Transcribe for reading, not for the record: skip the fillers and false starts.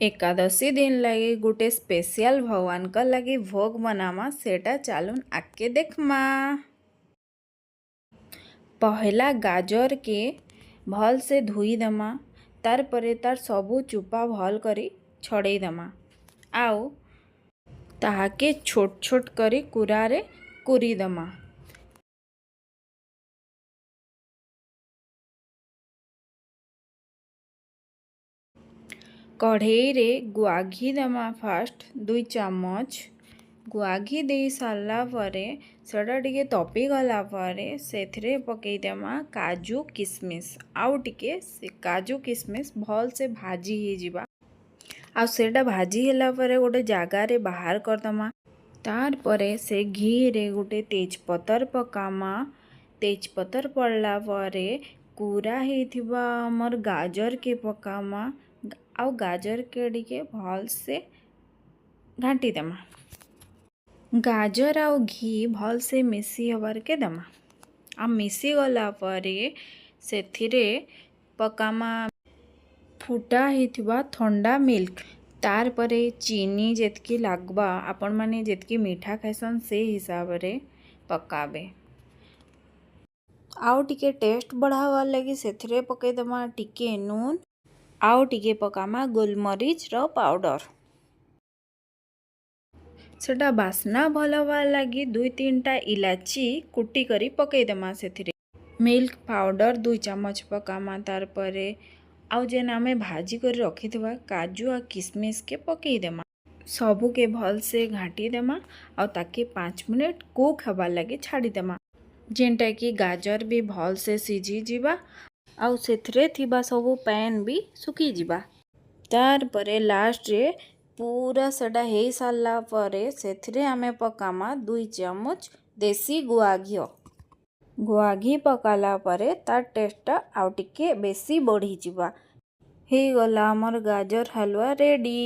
एकादशी दिन लगे गोटे स्पेशल भगवान का लगे भोग बनामा सेटा चालून आके देखमा। पहला गाजर के भल से धोई दमा, तार परे तार सबू चुपा भल करी छड़े दमा। आउ ताहाके छोट छोट करी कुरारे कुरी दमा। कढ़ई रे गुआघी दमा फास्ट 2 चामच। गुआघी दे सारा परे सेटा टिके तपी गला परे सेथरे पकई देमा काजू किसमिस। आउ टिके से काजू किसमिस भल से भाजी ही जिबा। आउ सेटा भाजी होला परे गोटे जगह रे बाहर कर दमा। तार परे से घी रे गोटे तेजपतर पकामा। तेजपतर पड़ला परे कुरा हेथिबा हमर गाजर के पकामा। आउ गाजर के टिके भल से घाटी देमा। गाजर आउ घी भल से मिसी हबार के दमा। आ मिसी गला परे सेथिरे पकामा फुटा हेथिबा ठंडा मिल्क। तार परे चीनी जेतकी लागबा आपण माने जेतकी मीठा खाइसन से हिसाब रे पकाबे। आउ टिके टेस्ट बढ़ावा लगी सेथिरे पकई दमा टिके नून। आउ टिके पकामा गोलमरीच रो पाउडर। सेटा बास्ना भल हवा लगी 2-3टा इलाची कुटी करी पकई दमा सेथिरे। Milk powder 2 चामच पकामा। तार परे आउ जेन आमे भाजी कर रखिथिबा काजू आ किसमिस के पकई देमा। सबू के भल से घाटी देमा और ताके 5 मिनट कुक हवा लगे छाड़ी देमा। जेनटा कि गाजर भी भल से सीझी जिबा आउ सेथरे थिबा सबू पैन भी सुखी जिबा। तार परे लास्ट रे पूरा सेटा हे साला परे सेथरे आमे पकामा 2 चामच देसी गुआ घिओ। गुआ घी पकाला परे तार टेस्टा आउ टिके बेसी बढ़ी जिबा। हे गला हमर गाजर हलवा रेडी।